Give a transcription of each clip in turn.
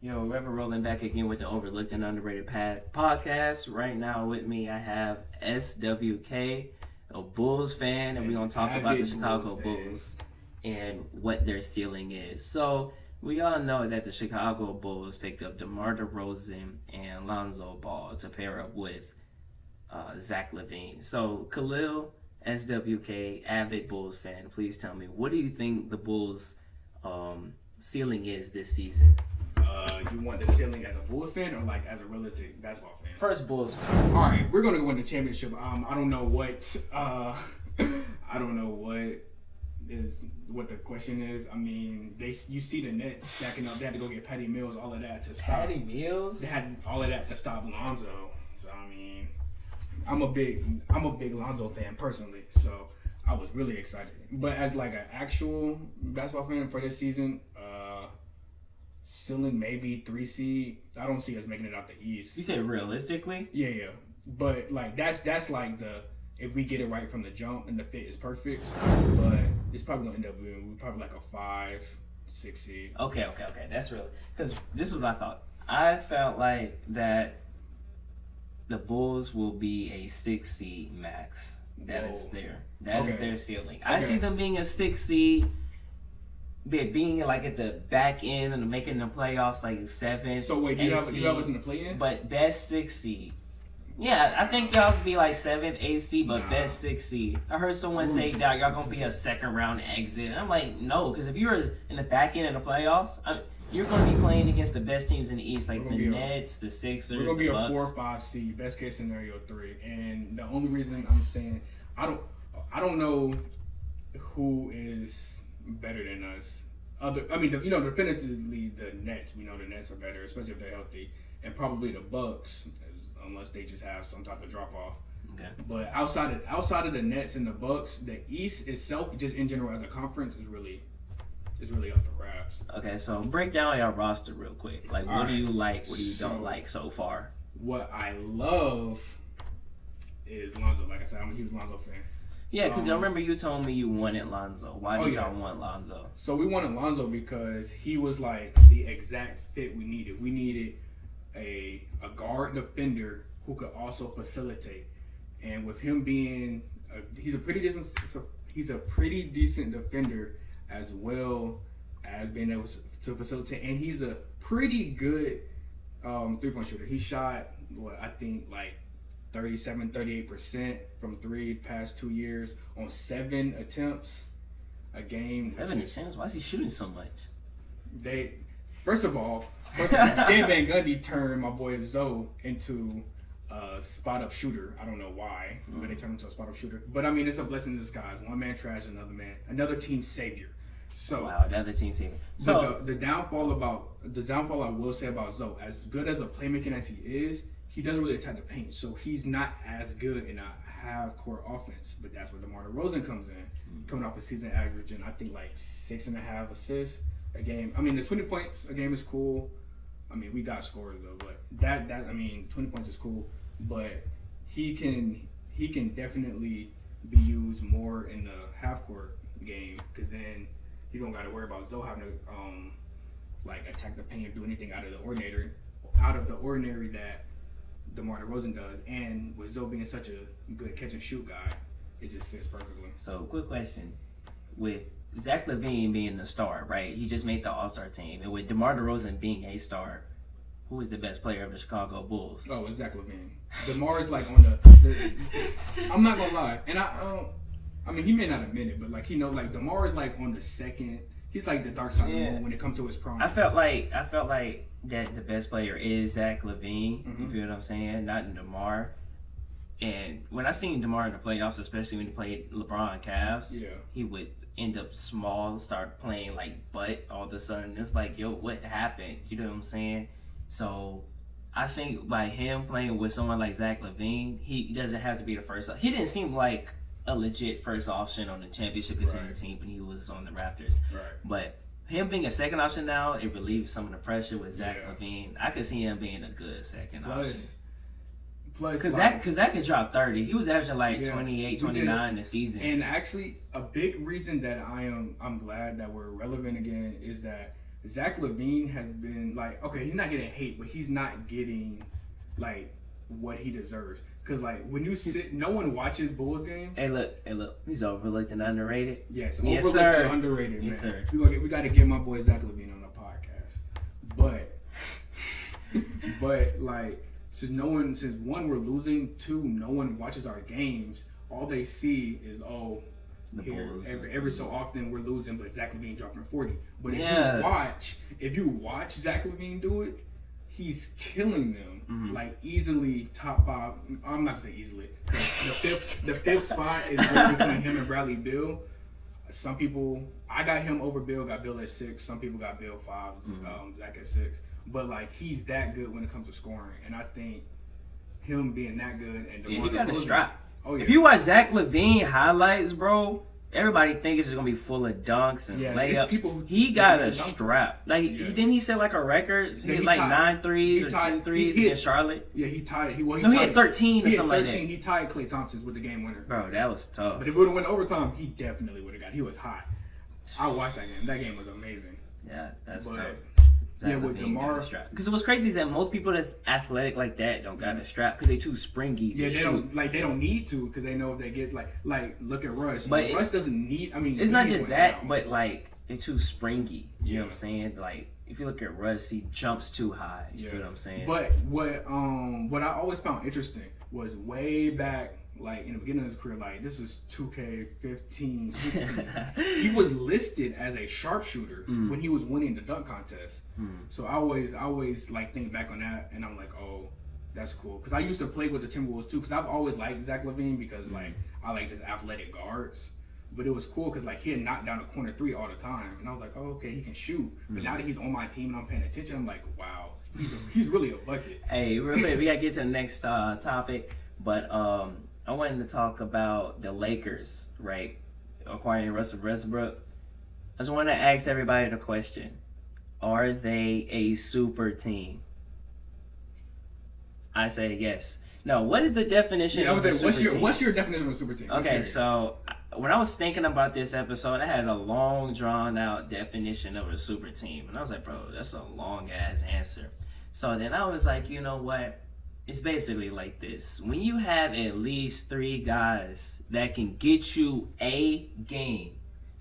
Yo, Reverend Roland back again with the Overlooked and Underrated podcast. Right now with me, I have SWK, a Bulls fan, and we're going to talk about the Chicago Bulls and what their ceiling is. So, we all know that the Chicago Bulls picked up DeMar DeRozan and Lonzo Ball to pair up with Zach LaVine. So, Khalil, SWK, avid Bulls fan, please tell me, what do you think the Bulls' ceiling is this season? You want the ceiling as a Bulls fan or like as a realistic basketball fan? First Bulls fan. All right, we're gonna win the championship. I don't know what what the question is. I mean, you see the Nets stacking up. They had to go get Patty Mills, all of that to stop. Patty Mills? They had all of that to stop Lonzo. So I mean, I'm a big Lonzo fan personally. So I was really excited. But as like an actual basketball fan for this season, ceiling maybe 3 seed. I don't see us making it out the East. You say realistically? Yeah. But like that's like if we get it right from the jump and the fit is perfect. But it's probably gonna end up being probably like a 5-6 seed. Okay. That's real. Because this is what I thought. I felt like that the Bulls will be a 6 seed max. That is their ceiling. I see them being a 6 seed. Being like at the back end and making the playoffs like 7. So wait, you have us in the play-in? But best 6 seed. Yeah, I think y'all could be like 7th, 8th seed, but best 6 seed. I heard someone say that y'all gonna be a second round exit. And I'm like, no, because if you're in the back end of the playoffs, you're gonna be playing against the best teams in the East, like the Nets, the Sixers, we're gonna be the a Bucks. 4 or 5 seed, best case scenario 3. And the only reason I'm saying I don't know who is better than us. Definitively the Nets. We know the Nets are better, especially if they're healthy, and probably the Bucks, unless they just have some type of drop off. Okay. But outside of the Nets and the Bucks, the East itself, just in general as a conference, is really up for grabs. Okay, so break down your roster real quick. Like, what do you like? What do you don't like so far? What I love is Lonzo. Like I said, I'm a huge Lonzo fan. Yeah, because I remember you told me you wanted Lonzo. Why did y'all want Lonzo? So we wanted Lonzo because he was like the exact fit we needed. We needed a guard defender who could also facilitate. And with him being, he's a pretty decent defender as well as being able to facilitate. And he's a pretty good 3-point shooter. He shot, I think like 38% from 3 past 2 years on 7 attempts a game. 7 attempts? Why is he shooting so much? First of all, Stan Van Gundy turned my boy Zoe into a spot up shooter. I don't know why, but they turned him into a spot up shooter. But I mean, it's a blessing in disguise. One man trash, another team savior. So wow, another team savior. So the downfall I will say about Zoe, as good as a playmaker as he is, he doesn't really attack the paint, so he's not as good in a half-court offense. But that's where DeMar DeRozan comes in, coming off a season averaging, I think, like 6.5 assists a game. I mean, the 20 points a game is cool. I mean, we got scores though, but that 20 points is cool. But he can definitely be used more in the half-court game, because then you don't got to worry about Zoe having to attack the paint or do anything out of the ordinary that DeMar DeRozan does. And with Zoe being such a good catch and shoot guy, it just fits perfectly. So, quick question. With Zach LaVine being the star, right? He just made the All-Star team. And with DeMar DeRozan being a star, who is the best player of the Chicago Bulls? Oh, it's Zach LaVine. DeMar is like on the I'm not going to lie. And I mean, he may not admit it, but like, he knows, like, DeMar is like on the second. He's like the dark side of the moon when it comes to his prime. I felt like that the best player is Zach LaVine. Mm-hmm. You feel what I'm saying? Not DeMar. And when I seen DeMar in the playoffs, especially when he played LeBron Cavs, he would end up small, start playing like butt all of a sudden. It's like, yo, what happened? You know what I'm saying? So I think by him playing with someone like Zach LaVine, he doesn't have to be the first. He didn't seem like a legit first option on the championship contending team when he was on the Raptors. Right. But him being a second option now, it relieves some of the pressure with Zach LaVine. I could see him being a good second option. Plus, because Zach could drop 30. He was averaging like 28, 29 this season. And actually, a big reason that I'm glad that we're relevant again is that Zach LaVine has been like, okay, he's not getting hate, but he's not getting like what he deserves. Cause like when you sit, no one watches Bulls games. Hey look, he's overlooked and underrated. Yes, yes, overlooked sir. and underrated, yes, man. Sir. We got to get my boy Zach LaVine on the podcast, but like since one we're losing, two no one watches our games. All they see is the Bulls. Every so often we're losing, but Zach LaVine dropping 40. But if you watch Zach LaVine do it, he's killing them. Like easily top 5. I'm not gonna say easily. The fifth spot is really between him and Bradley Beal. Some people, I got him over Bill. Got Bill at 6. Some people got Bill 5. Zach at 6. But like he's that good when it comes to scoring, and I think him being that good and he got a strap. Oh, yeah. If you watch Zach LaVine highlights, bro, everybody thinks it's just gonna be full of dunks and layups. He got a strap. Like didn't he set like a record? He had like 9 threes or 10 threes against Charlotte. Yeah, he tied. He had 13 or something like that. He tied Klay Thompson with the game winner. Bro, that was tough. But if it would have went overtime, he definitely would have got. He was hot. I watched that game. That game was amazing. Yeah, that's tough. With DeMar, because what's crazy is that most people that's athletic like that don't got a strap because they too springy. Yeah, they don't need to because they know if they get like look at Russ. But Russ doesn't need. I mean, it's not just that, but like they're too springy. You know what I'm saying? Like if you look at Russ, he jumps too high. You feel what I'm saying? But what I always found interesting was way back. Like in the beginning of his career, like this was 2K15, 16. He was listed as a sharpshooter when he was winning the dunk contest. So I always like think back on that, and I'm like, oh, that's cool. Because I used to play with the Timberwolves too. Because I've always liked Zach LaVine because like I like just athletic guards. But it was cool because like he had knocked down a corner 3 all the time, and I was like, oh, okay, he can shoot. But now that he's on my team and I'm paying attention, I'm like, wow, he's really a bucket. Hey, real quick, we gotta get to the next topic, but I wanted to talk about the Lakers, right? Acquiring Russell Westbrook. I just want to ask everybody the question: are they a super team? I say yes. No. What is the definition of a super team? What's your definition of a super team? Okay, so when I was thinking about this episode, I had a long, drawn-out definition of a super team, and I was like, bro, that's a long-ass answer. So then I was like, you know what? It's basically like this. When you have at least 3 guys that can get you a game,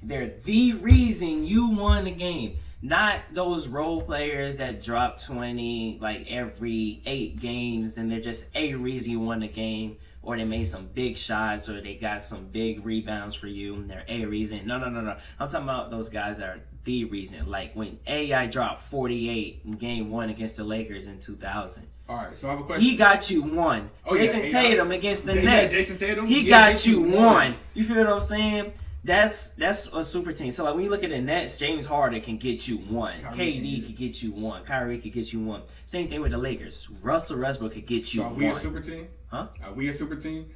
they're the reason you won the game. Not those role players that drop 20 like every 8 games and they're just a reason you won the game, or they made some big shots, or they got some big rebounds for you and they're a reason. No. I'm talking about those guys that are the reason. Like when AI dropped 48 in game 1 against the Lakers in 2000. All right, so I have a question. He got you 1. Jason Tatum against the Nets. Jason Tatum. He got you 1. You feel what I'm saying? That's a super team. So like when you look at the Nets, James Harden can get you 1. KD could get you 1. Kyrie could get you 1. Same thing with the Lakers. Russell Westbrook could get you 1. So are we a super team? Huh? Are we a super team?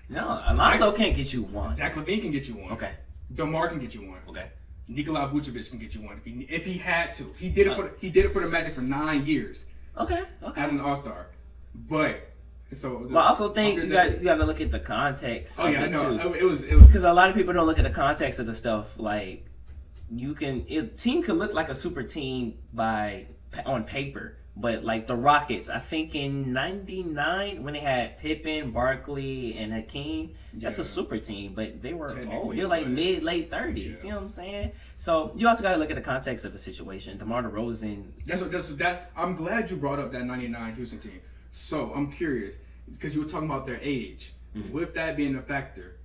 No, Alonzo can't get you 1. Zach LaVine can get you 1. Okay. DeMar can get you 1. Okay. Nikola Vucevic can get you 1 if he had to. He did it for the Magic for 9 years. Okay. As an All-Star, but so. But I also think you got to look at the context. Oh yeah, I know. Too. It was because a lot of people don't look at the context of the stuff. Like a team could look like a super team on paper, but like the Rockets, I think in '99 when they had Pippen, Barkley, and Hakeem, that's a super team. But they were old. They're like late 30s. Yeah. You know what I'm saying? So you also got to look at the context of the situation. DeMar DeRozan. That. I'm glad you brought up that '99 Houston team. So I'm curious because you were talking about their age. With that being a factor,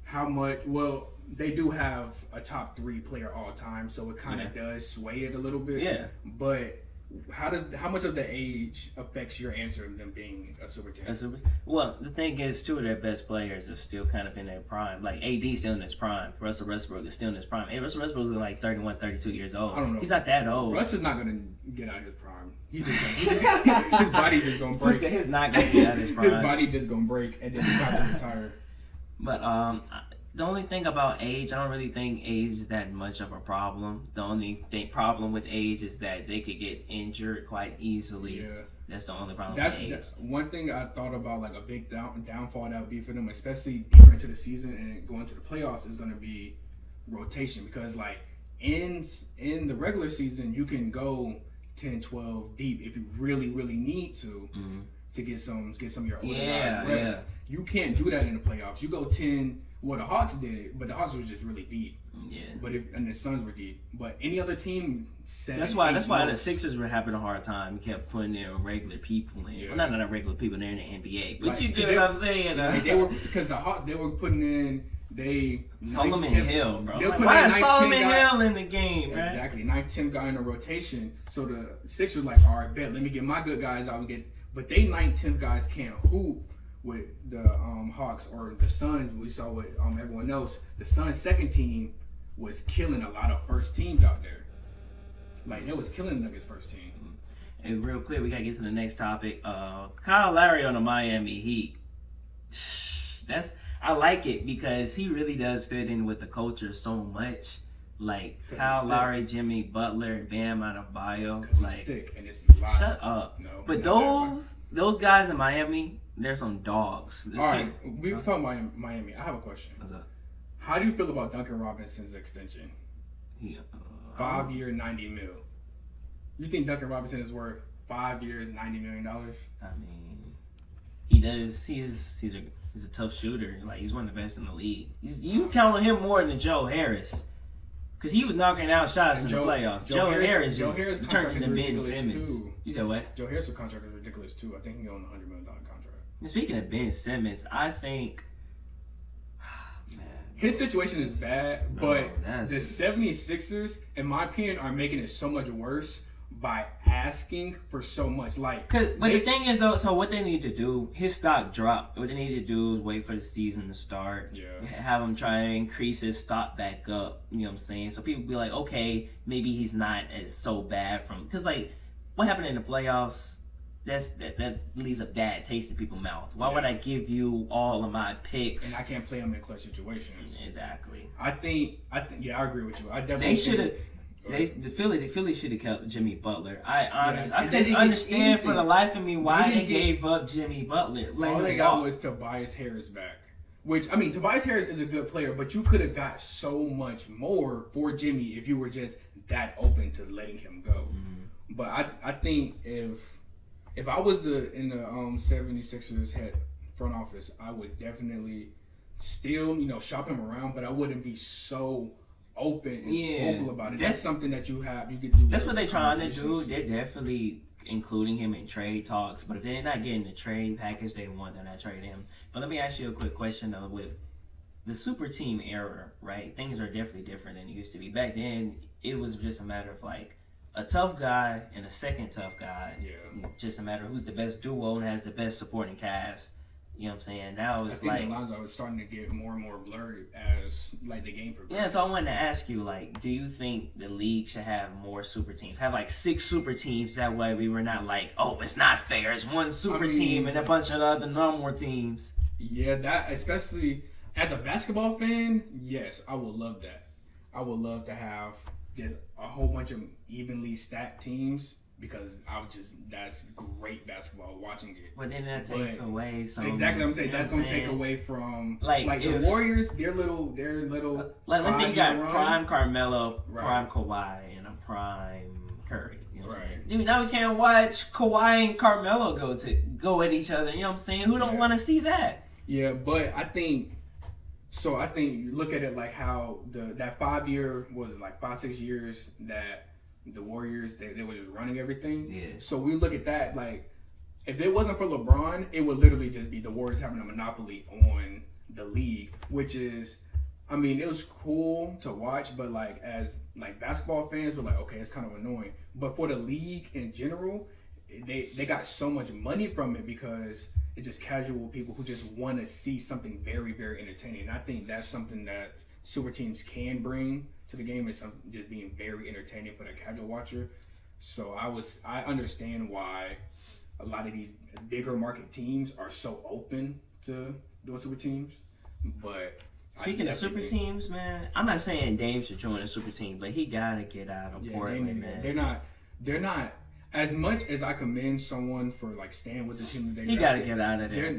how much? Well, they do have a top 3 player all time, so it kind of does sway it a little bit. Yeah. But how much of the age affects your answer of them being a super team? Well, the thing is, 2 of their best players are still kind of in their prime. Like AD still in his prime. Russell Westbrook is still in his prime. Hey, Russell Westbrook is like 31, 32 years old. I don't know. He's not that old. Russ is not going to get out of his prime. His body just going to break. He's not going to get out of his prime. His body just going to break, and then he's not going to retire. But the only thing about age, I don't really think age is that much of a problem. The only problem with age is that they could get injured quite easily. Yeah. That's the only problem with age. That's one thing I thought about, like a big downfall that would be for them, especially deeper into the season and going to the playoffs, is going to be rotation. Because like in the regular season, you can go 10, 12 deep if you really, really need to get some of your older guys rest. You can't do that in the playoffs. You go 10. Well, the Hawks did it, but the Hawks was just really deep. Yeah. And the Suns were deep. But any other team, that's why the Sixers were having a hard time. You kept putting their regular people in. Yeah. Well, not regular people. They're in the NBA. But you get what I'm saying? They were, because the Hawks, they were putting in. Solomon Hill, bro. Why is Solomon Hill in the game, right? Exactly. 9th, 10th guy in a rotation. So the Sixers like, all right, bet, let me get my good guys out and get. But they 9th, 10th guys can't hoop with the Hawks or the Suns. We saw with everyone else. The Suns' second team was killing a lot of first teams out there. Like, it was killing the Nuggets' first team. And real quick, we got to get to the next topic. Kyle Lowry on the Miami Heat. I like it because he really does fit in with the culture so much. Like Kyle Lowry, Jimmy Butler, Bam Adebayo. Like, he's thick and it's live. Shut up. No, but those guys in Miami, they're some dogs. All right, we were talking about Miami. I have a question. What's up? How do you feel about Duncan Robinson's extension? 5 year, $90 million. You think Duncan Robinson is worth 5 years, $90 million? I mean, he does. He's a tough shooter. Like, he's one of the best in the league. You count on him more than Joe Harris. Because he was knocking out shots in the playoffs. Joe Harris turned into Ben Simmons. Too. You said what? Joe Harris' contract is ridiculous, too. I think he owned a $100 million contract. And speaking of Ben Simmons, I think... his situation is bad, but the 76ers, in my opinion, are making it so much worse by asking for so much. The thing is, though, so what they need to do, his stock dropped. What they need to do is wait for the season to start. Yeah. Have him try to increase his stock back up. You know what I'm saying? So people be like, okay, maybe he's not as so bad from... Because, like, what happened in the playoffs... That leaves a bad taste in people's mouth. Why would I give you all of my picks? And I can't play them in clutch situations. Exactly. I think. Yeah, I agree with you. I definitely. They should have. The Philly should have kept Jimmy Butler. I couldn't understand for the life of me why they gave up Jimmy Butler. All they got was Tobias Harris back. Which, I mean, Tobias Harris is a good player, but you could have got so much more for Jimmy if you were just that open to letting him go. Mm-hmm. But I think if I was in the 76ers head front office, I would definitely still, shop him around, but I wouldn't be so open and vocal about it. That's something that you could do. That's what they're trying to do. They're definitely including him in trade talks, but if they're not getting the trade package they want, then I trade him. But let me ask you a quick question though. With the super team era, right? Things are definitely different than it used to be. Back then, it was just a matter of like a tough guy and a second tough guy. Yeah. Just a matter of who's the best duo and has the best supporting cast. You know what I'm saying? Now it's I think the lines are starting to get more and more blurred as like the game progresses. Yeah, so I wanted to ask you, like, do you think the league should have more super teams? Have like 6 super teams, that way we were not like, oh, it's not fair. It's one super team and a bunch of other normal teams. Yeah, that, especially as a basketball fan, yes, I would love that. I would love to have just a whole bunch of evenly stacked teams, because that's great basketball watching it. But then that takes away some. Exactly, I'm saying that's gonna take away from like the Warriors. They're little. Like, let's say you got prime Carmelo, prime Kawhi, and a prime Curry. You know what I'm saying? I mean, now we can't watch Kawhi and Carmelo go at each other. You know what I'm saying? Who don't want to see that? Yeah, but I think you look at it like how that 5 year, was it like 5-6 years that the Warriors, they were just running everything. Yeah. So we look at that, like, if it wasn't for LeBron, it would literally just be the Warriors having a monopoly on the league, which is, I mean, it was cool to watch, but like as like basketball fans, we're like, okay, it's kind of annoying. But for the league in general, they got so much money from it because it's just casual people who just want to see something very, very entertaining. And I think that's something that super teams can bring to the game, is something just being very entertaining for the casual watcher. So I understand why a lot of these bigger market teams are so open to those super teams. But speaking of super teams, man, I'm not saying Dame should join a super team, but he gotta get out of Portland, man. They're not. As much as I commend someone for like staying with the team, he got to get out of there.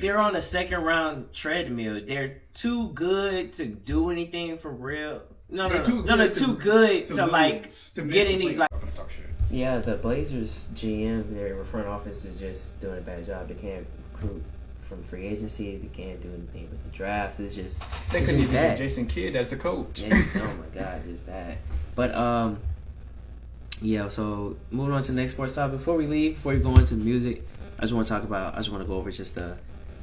They're on a second round treadmill. They're too good to do anything for real. No, they're too good to like get any like. Yeah, the Blazers GM, their front office is just doing a bad job. They can't recruit from free agency. They can't do anything with the draft. It's just they couldn't even get Jason Kidd as the coach. Yeah, oh my God, it's bad. But yeah. So moving on to the next sports topic. Before we go into music, I just want to go over just the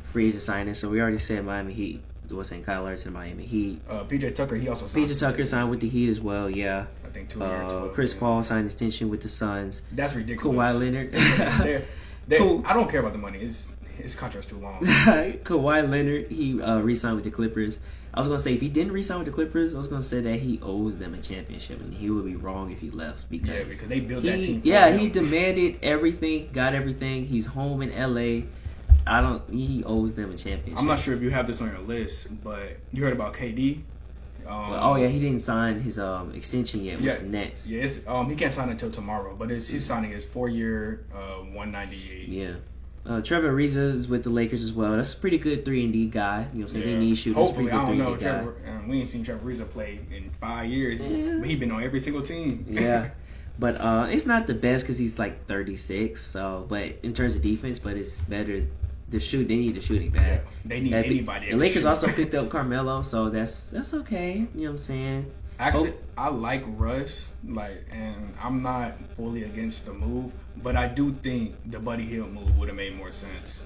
free agent signings. So we already said Miami Heat. Was saying Kyle Lowry to the Miami Heat. PJ Tucker, he also signed. PJ Tucker signed with the Heat as well. Yeah. I think 2 years. Chris Paul signed an extension with the Suns. That's ridiculous. Kawhi Leonard. I don't care about the money. His contract's too long. Kawhi Leonard, he re-signed with the Clippers. I was gonna say if he didn't re-sign with the Clippers, I was gonna say that he owes them a championship, and he would be wrong if he left because they built that team. He demanded everything, got everything. He's home in LA. He owes them a championship. I'm not sure if you have this on your list, but you heard about KD. He didn't sign his extension yet with the Nets. Yeah, he can't sign until tomorrow, but he's signing his 4-year, $198. Yeah. Trevor Ariza is with the Lakers as well. That's a pretty good 3-and-D guy. You know what I'm saying? They need shooters. Hopefully, I don't know. We ain't seen Trevor Ariza play in 5 years. Yeah. But he's been on every single team. Yeah. But it's not the best because he's like 36. So, but in terms of defense, but it's better. They need the shooting bad. Yeah, they need anybody. The Lakers also picked up Carmelo, so that's okay. You know what I'm saying? Actually, I like Russ, and I'm not fully against the move, but I do think the Buddy Hield move would have made more sense.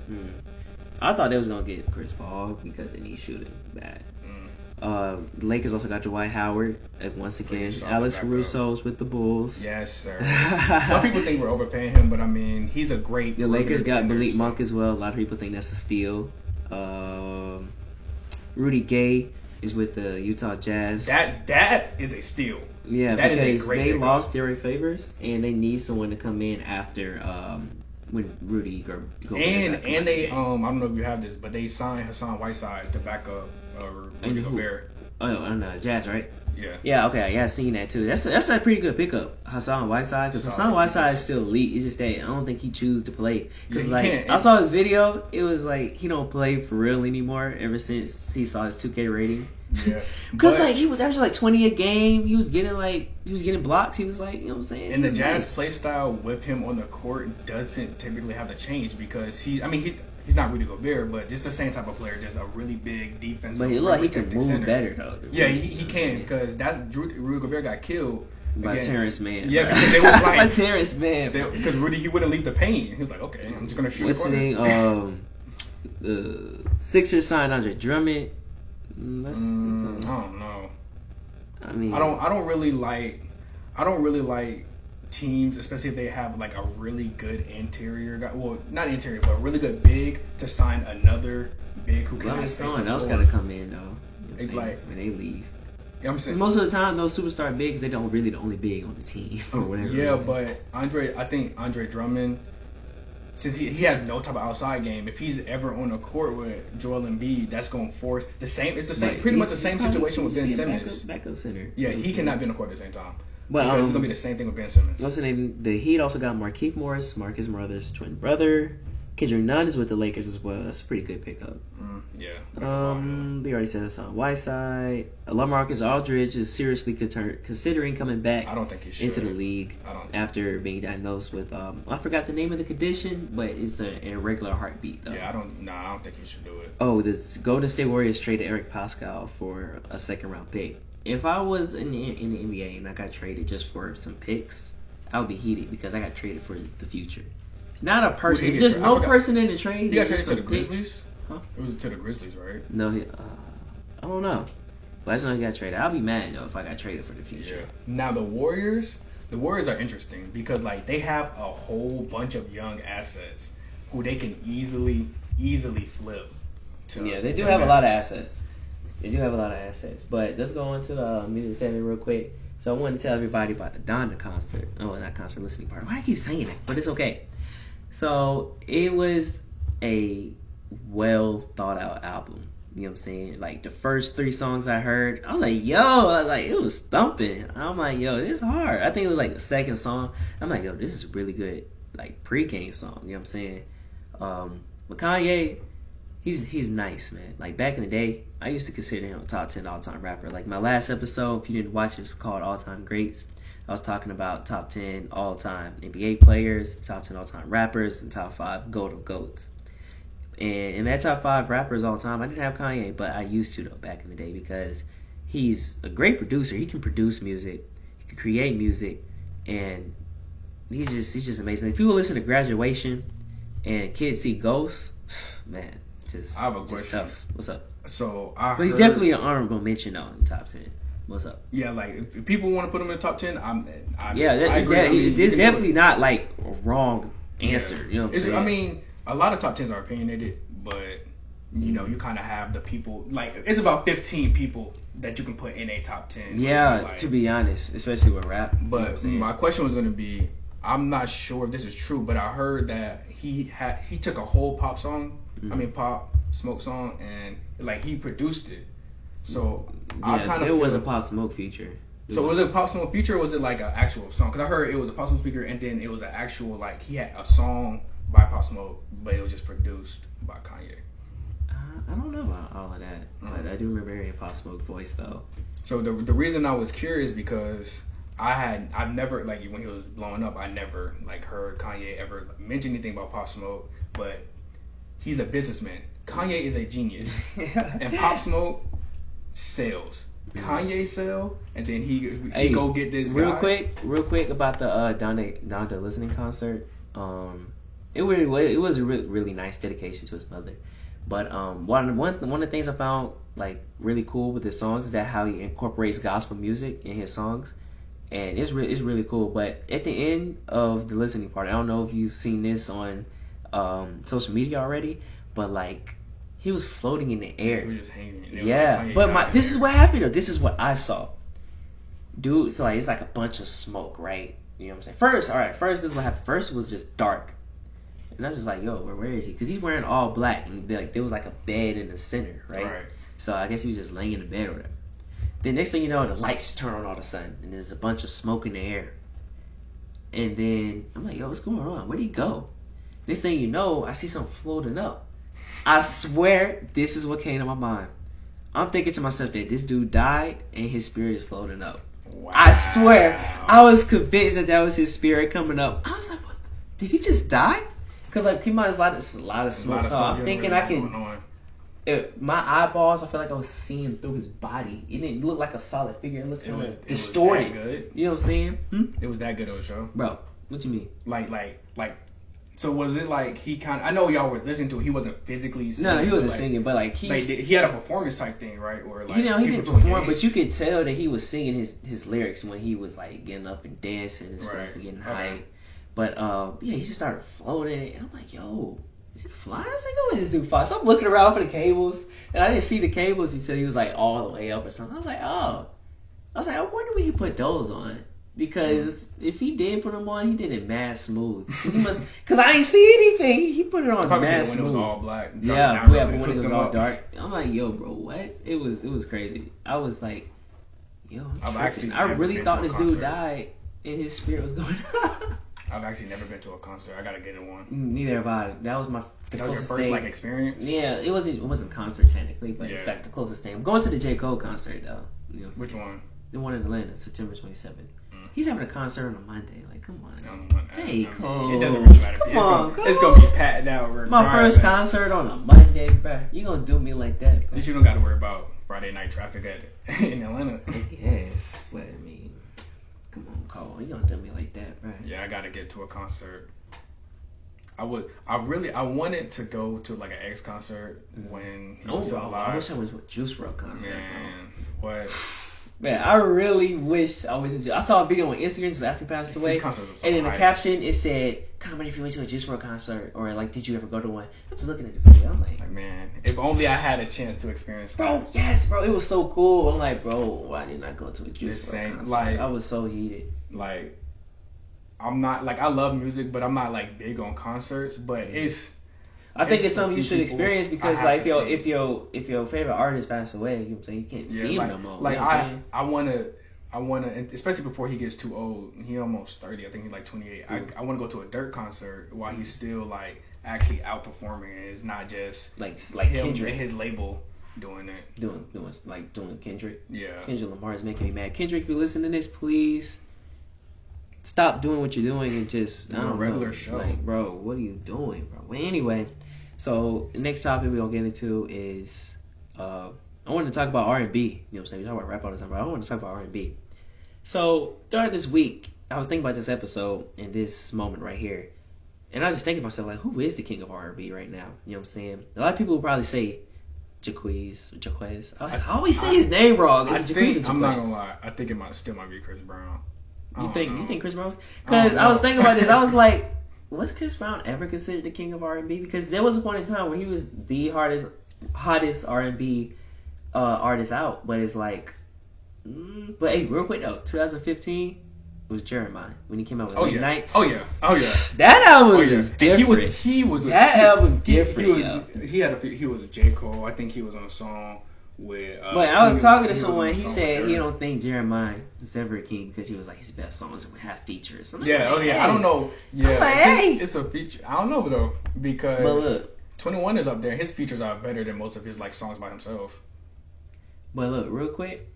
I thought they was gonna get Chris Paul because they need shooting bad. The Lakers also got Dwight Howard once again. Alex Caruso's with the Bulls. Yes, sir. Some people think we're overpaying him, but I mean, he's a great. The Lakers got Malik Monk as well. A lot of people think that's a steal. Rudy Gay is with the Utah Jazz. That is a steal. Yeah, that because they lost Derek Favors and they need someone to come in after when Rudy goes. And they I don't know if you have this, but they signed Hassan Whiteside to back up Rudy Gobert. On Jazz, right? Yeah. Yeah. Okay. Yeah, I seen that too. That's a pretty good pickup, Hassan Whiteside. Because Hassan Whiteside is still elite. It's just that I don't think he chooses to play. Because I saw his video, it was like he don't play for real anymore ever since he saw his 2K rating. Yeah. Because he was averaging like 20 a game. He was getting blocks. He was like, you know what I'm saying? And the Jazz play style with him on the court doesn't typically have to change because he's not Rudy Gobert, but just the same type of player, just a really big defensive. But he can move center. Better though. Yeah, he can because Rudy Gobert got killed by Terrence Mann. Yeah, because they was like by Terrence Mann. Because Rudy he wouldn't leave the paint. He was like, okay, I'm just gonna shoot. What's the name? The Sixers signed Andre Drummond. I don't know. I mean, I don't really like teams, especially if they have like a really good interior guy. Well, not interior, but a really good big to sign another big who can. Someone else got to come in though. You know it's like when they leave. Yeah, I'm saying, most of the time those superstar bigs they don't really the only big on the team or whatever. Yeah, but I think Andre Drummond, since he has no type of outside game, if he's ever on a court with Joel Embiid, that's going to force the same. It's the same, pretty much the same situation with Ben Simmons. Backup center. Yeah, he cannot be on the court at the same time. But because it's going to be the same thing with Ben Simmons. What's the name? The Heat also got Markieff Morris, Marcus Brothers' twin brother. Kendrick Nunn is with the Lakers as well. That's a pretty good pickup. Yeah. They already said this on Whiteside. LaMarcus Aldridge is seriously considering coming back. I don't think he should. Into the league after being diagnosed with I forgot the name of the condition, but it's an irregular heartbeat though. Yeah, I don't think he should do it. Oh, the Golden State Warriors traded Eric Pascal for a second-round pick. If I was in the NBA and I got traded just for some picks, I would be heated because I got traded for the future. Not a person. There's no person in the trade. He got traded to the Grizzlies? Huh? It was to the Grizzlies, right? No, I don't know. But that's when he got traded. I'll be mad though if I got traded for the future. Yeah. Now the Warriors are interesting because like they have a whole bunch of young assets who they can easily flip. They do have a lot of assets. But let's go on to the music segment real quick. So I wanted to tell everybody about the Donda concert. Oh, not concert, listening party. Why do I keep saying it? But it's okay. So it was a well thought out album. You know what I'm saying? Like the first 3 songs I heard, I was like, it was thumping. I'm like, yo, this is hard. I think it was like the second song. I'm like, yo, this is a really good like pre-game song. You know what I'm saying? But Kanye, he's nice, man. Like back in the day, I used to consider him a top 10 all time rapper. Like my last episode, if you didn't watch it, it's called All Time Greats. I was talking about top 10 all time NBA players, top 10 all time rappers, and top 5 GOAT of GOATs. And in that top 5 rappers all time, I didn't have Kanye, but I used to though back in the day because he's a great producer. He can produce music, he can create music, and he's just amazing. If you listen to Graduation and Kids See Ghosts, man, I have a question. Tough. What's up? So but he's definitely an honorable mention though in the top 10. What's up? Yeah, like if people want to put him in the top 10, it's definitely not like a wrong answer. Yeah. You know what I'm saying? I mean, a lot of top 10s are opinionated, but you know, you kind of have the people, like, it's about 15 people that you can put in a top 10. Yeah, like, to be honest, especially with rap. But my question was going to be, I'm not sure if this is true, but I heard that he took a whole pop song, Pop Smoke song, and like he produced it. So I kind of was a Pop Smoke feature. So was it a Pop Smoke feature or was it like an actual song? Because I heard it was a Pop Smoke feature and then it was an actual, like, he had a song by Pop Smoke, but it was just produced by Kanye. I don't know about all of that. But I do remember hearing Pop Smoke voice though. So the reason I was curious because I've never, like, when he was blowing up, I never like heard Kanye ever mention anything about Pop Smoke, but he's a businessman. Kanye is a genius. And Pop Smoke sells. Kanye sell, and then he go get this real guy. Real quick about the Donda listening concert. It was a really nice dedication to his mother. But one of the things I found like really cool with his songs is that how he incorporates gospel music in his songs, and it's really cool. But at the end of the listening part, I don't know if you've seen this on social media already, but like he was floating in the air. He was just hanging. Yeah, but this is what happened. Though. This is what I saw, dude. So like it's like a bunch of smoke, right? You know what I'm saying? First this is what happened. First it was just dark. And I was just like, yo, where is he? Because he's wearing all black. And there was like a bed in the center, right? So I guess he was just laying in the bed or whatever. Then next thing you know, the lights turn on all of a sudden. And there's a bunch of smoke in the air. And then I'm like, yo, what's going on? Where'd he go? Next thing you know, I see something floating up. I swear this is what came to my mind. I'm thinking to myself that this dude died and his spirit is floating up. Wow. I swear. I was convinced that was his spirit coming up. I was like, what? Did he just die? Because like keep in mind, there's a lot of smoke. So I'm thinking I can. My eyeballs, I feel like I was seeing through his body. It didn't look like a solid figure. It looked kind of distorted. Good. You know what I'm saying? It was that good of a show, bro. What you mean? Like. So was it like he kind of? I know y'all were listening to it. He wasn't physically singing. No, he wasn't singing, but like he had a performance type thing, right? Or like he didn't perform, but you could tell that he was singing his lyrics when he was like getting up and dancing and stuff, and getting high. But yeah, he just started floating, and I'm like, yo, is he flying? I was like, oh, this dude fly. So I'm looking around for the cables, and I didn't see the cables. He said he was like all the way up or something. I was like, I wonder when he put those on. Because if he did put them on, he did it mad smooth. Because I ain't see anything. He put it on mad smooth. When it was all black. Yeah, but when it was all dark. I'm like, yo, bro, what? It was crazy. I was like, yo, I really thought this dude died and his spirit was going up. I've actually never been to a concert. I gotta get in one. Neither have I. That was that was your first like experience? Yeah, it wasn't a concert technically, but it's like the closest thing. I'm going to the J. Cole concert though. You know, which one? The one in Atlanta, September 27th. He's having a concert on a Monday. Like, come on. J. Cole. It doesn't really matter. It's gonna be packed out. My first concert on a Monday, bro. You gonna do me like that, bro. At least you don't gotta worry about Friday night traffic in Atlanta. Yes, but I mean, come on, Cole. You gonna do me like that, bro? Yeah, I gotta get to a concert. I wanted to go to like an X concert when he was still alive. I wish I was with Juice WRLD concert. Man, what? Man, I really wish I was. I saw a video on Instagram just after he passed away, and in the caption it said, "Comment if you went to a Juice WRLD concert," or like, "Did you ever go to one?" I'm just looking at the video. I'm like, man, if only I had a chance to experience that. Bro, yes, bro, it was so cool. I'm like, bro, why didn't I go to a Juice WRLD concert? Like, I was so heated. Like, I'm not like, I love music, but I'm not like big on concerts. But I think it's something you should experience because like if your favorite artist passed away, you know what I'm saying, you can't see him no more. Like I want to I want to, especially before he gets too old. He almost 30. I think he's like 28. I want to go to a Dirk concert while he's still like actually outperforming. And it's not just like him Kendrick and his label doing it. Doing Kendrick. Yeah. Kendrick Lamar is making me mad. Kendrick, if you listen to this, please stop doing what you're doing and just do a regular show. Like, bro, what are you doing, bro? Well, anyway, so the next topic we're gonna get into is I wanted to talk about R&B. You know what I'm saying? We talk about rap all the time, but I want to talk about R&B. So during this week, I was thinking about this episode and this moment right here, and I was just thinking to myself, like, who is the king of R&B right now? You know what I'm saying? A lot of people will probably say Jaquez. I always say his name wrong. I'm not gonna lie. I think it still might be Chris Brown. You think Chris Brown? Because I was thinking about this. I was like, was Chris Brown ever considered the king of R&B? Because there was a point in time where he was the hottest R&B artist out, but it's like, but hey, real quick though, 2015 was Jeremiah when he came out with Late Nights. Oh yeah. That album was different. He was that album different. He was J. Cole. I think he was on a song with. But I was talking to someone. He said he don't think Jeremiah was ever a king because he was like his best songs would have features. I don't know. Yeah, I'm like, hey. It's a feature. I don't know though because. But look, 21 is up there. His features are better than most of his like songs by himself. But look, real quick,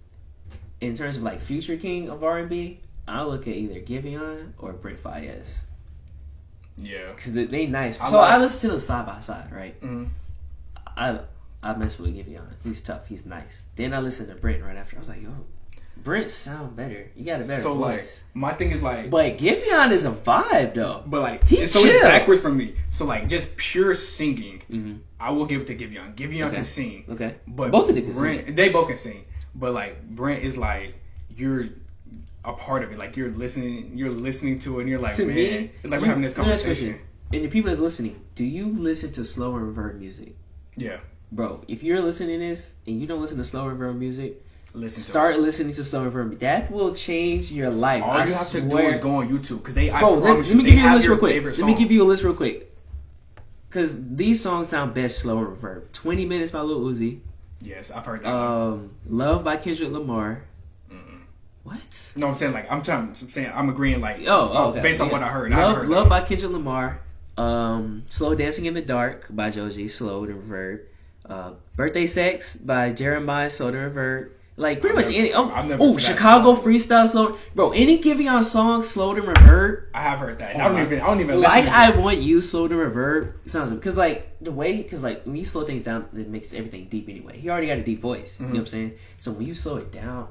in terms of like future king of R&B, I look at either Giveon or Brent Faiyaz. Yeah. Because they nice. I listen to them side by side, right? Mm-hmm. I mess with Giveon. He's tough. He's nice. Then I listened to Brent right after. I was like, yo, Brent sound better. You got a better voice. Like, my thing is like. But Giveon is a vibe though. But like, it's backwards for me. So like, just pure singing, I will give it to Giveon. Giveon can sing. Okay. But both of them can Brent, sing. They both can sing. But like, Brent is like, you're a part of it. Like you're listening to it, and you're like, to man, me, it's like we're having this conversation. And the people that's listening, do you listen to slow and reverb music? Yeah. Bro, if you're listening to this and you don't listen to slow and reverb music, start listening to slow and reverb. That will change your life. All you have to do is go on YouTube because they. Bro, let me give you a list real quick. Let me give you a list real quick. Because these songs sound best slow and reverb. 20 Minutes by Lil Uzi. Yes, I've heard that one. Love by Kendrick Lamar. What? No, I'm saying I'm agreeing like okay. Based on what I heard. Love by Kendrick Lamar. Slow Dancing in the Dark by Joji, slow and reverb. Birthday Sex by Jeremiah, slow and reverb. Like pretty much any. Chicago Freestyle slow. Bro, any Giveon song slow and reverb. I have heard that. I don't even. Like I Want You slow and reverb. It sounds because like the way when you slow things down, it makes everything deep anyway. He already got a deep voice. You know what I'm saying? So when you slow it down.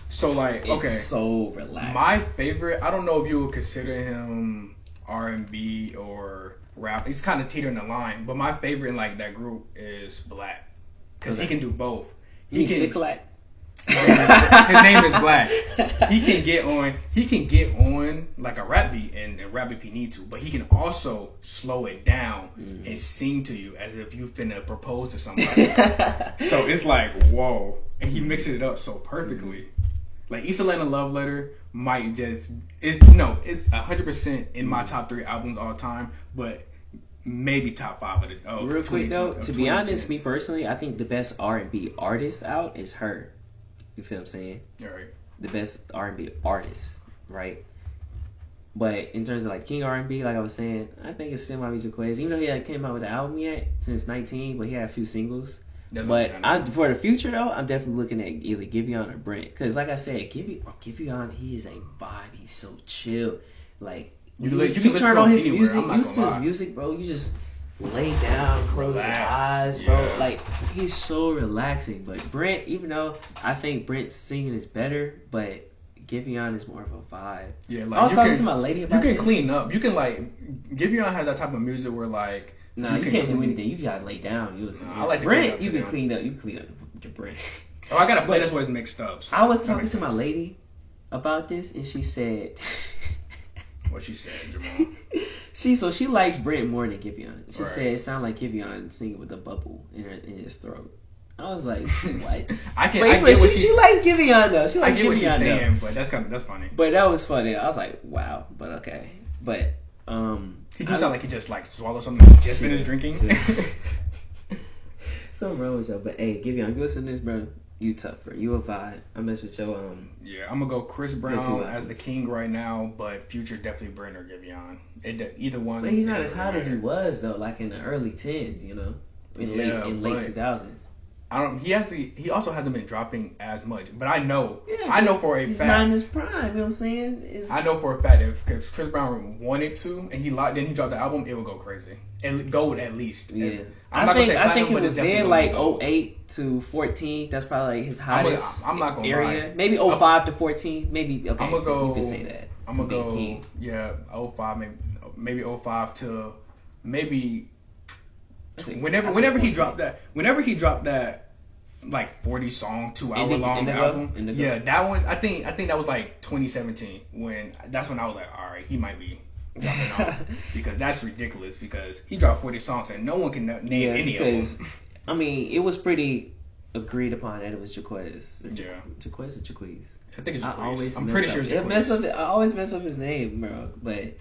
So like it's so relaxing. My favorite, I don't know if you would consider him R&B or rap. He's kind of teetering the line, but my favorite in like that group is Black because he can do both. He's 6 Black. His name is Black. He can get on like a rap beat and rap if he need to, but he can also slow it down and sing to you as if you finna propose to somebody. So it's like whoa, and he mixes it up so perfectly. Like East Atlanta Love Letter might just it's 100% in my top 3 albums all time, but maybe top 5 of it. Real quick though, to be honest, me personally, I think the best R&B artist out is her. You feel what I'm saying? All right. The best R&B artist, right? But in terms of like King R&B, like I was saying, I think it's Semi Jaquez. Even though he hadn't came out with an album yet since 19, but he had a few singles. But for the future though, I'm definitely looking at either Giveon or Brent, because like I said, Giveon, he is a vibe. He's so chill. Like you turn on his music, used to his music, bro. You just lay down, close your eyes, bro. Yeah. Like he's so relaxing. But Brent, even though I think Brent's singing is better, but Giveon is more of a vibe. Yeah, like I was talking to my lady about this. You can clean up. You can like Giveon has that type of music where like. No, you can't do anything. You gotta lay down. You listen. I like Brent. You can clean up. You can clean up your Brent. Oh, I got a playlist where it's mixed up. So I was talking to my lady about this, and she said. What she said, Jamal? She likes Brent more than Giveon. She said it sounded like Giveon singing with a bubble in his throat. I was like, what? She likes Giveon though. She likes I get what she's saying, but that's funny. But that was funny. I was like, wow. But okay. But he do sound like he just like swallowed something and just finished drinking. Something wrong with y'all. But hey, Giveon, if you listen to this, bro, You tougher. You a vibe. I mess with your Yeah, I'm gonna go Chris Brown as the king right now, but Future definitely Brent or Giveon. Either one. But he's not as hot as he was though, like in the early 10s, you know, in late 2000s. He also hasn't been dropping as much, but I know for a fact he's not in his prime. You know what I'm saying? I know for a fact if Chris Brown wanted to and he dropped the album, it would go crazy and gold at least. Yeah, I think it was there like 08 to 14. That's probably like his hottest I'm not gonna area. lie. Maybe 05 to 14. Maybe okay. I'm gonna go. You can say that. I'm gonna go. King. Yeah, 05 maybe 05 to maybe. Whenever he dropped that like 40 song 2 hour long album, yeah, that one I think that was like 2017 that's when I was like, all right, he might be dropping off because that's ridiculous because he dropped 40 songs and no one can name any of them. I mean, it was pretty agreed upon that it was Jaquez. Yeah, Jaquez or Jaquez? I think it's Jaquez. I'm pretty sure it's Jaquez. I always mess up his name, bro. But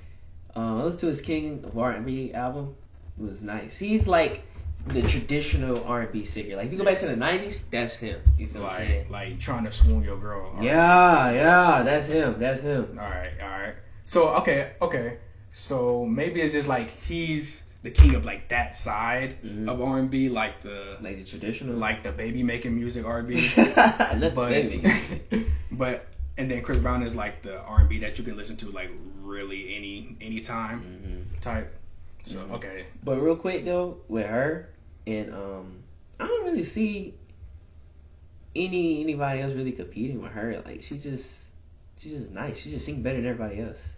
let's do his King of R&B album. It was nice. He's like the traditional R&B singer. Like if you go back to the 90s, that's him. You feel what I'm saying? Like trying to swoon your girl. Yeah, that's him. All right. So okay. So maybe it's just like he's the king of like that side of R&B, like the traditional, like the baby making music R&B. but and then Chris Brown is like the R&B that you can listen to like really any time type. So okay. But real quick though, with her and I don't really see anybody else really competing with her. Like she's just nice. She just sings better than everybody else.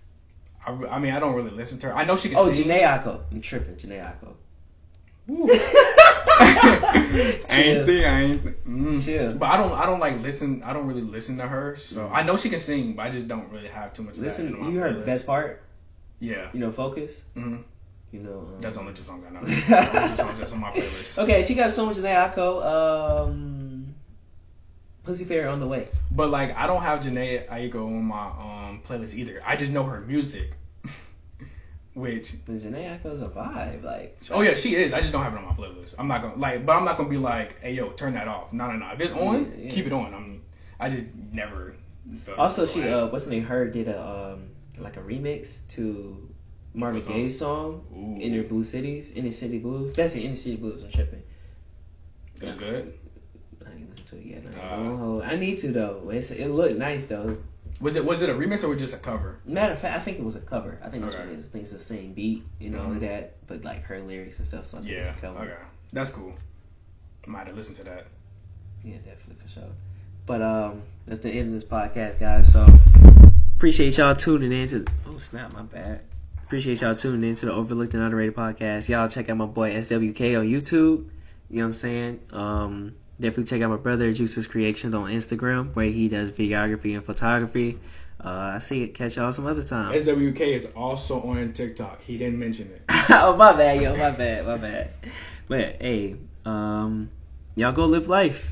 I mean, I don't really listen to her. I know she can sing. Jhené Aiko. I'm tripping. Jhené Aiko. Chill. But I don't like listen. I don't really listen to her. So I know she can sing, but I just don't really have too much. Listen, of that in my you heard playlist. Best Part? Yeah. You know, Focus. Mm-hmm. You know. That's the only 2 songs I know. Only 2 songs that's on my playlist. Okay, she got so much Jhené Aiko. Pussy Fairy on the way. But like, I don't have Jhené Aiko on my playlist either. I just know her music. Which Jhené Aiko is a vibe, like. Oh yeah, she is. I just don't have it on my playlist. I'm not gonna be like, hey yo, turn that off. No. If it's on, keep it on. I just never. Also, she what's the name? Her did a like a remix to Marvin Gaye's song, Inner Blue Cities, Inner City Blues. That's the Inner City Blues. I'm tripping. It was good. I didn't listen to it yet. I need to though. It looked nice though. Was it a remix or was it just a cover? Matter of fact, I think it was a cover. I think that's what it is. I think it's the same beat, all of that, but like her lyrics and stuff. So I think it's a cover. Okay, that's cool. I might have listened to that. Yeah, definitely for sure. But that's the end of this podcast, guys. So appreciate y'all tuning in to. Oh snap, my bad. Appreciate y'all tuning in to the Overlooked and Underrated podcast. Y'all check out my boy SWK on YouTube. You know what I'm saying? Definitely check out my brother Juice's Creations on Instagram, where he does videography and photography. I see it. Catch y'all some other time. SWK is also on TikTok. He didn't mention it. Oh, my bad, yo. My bad. But, hey, y'all go live life.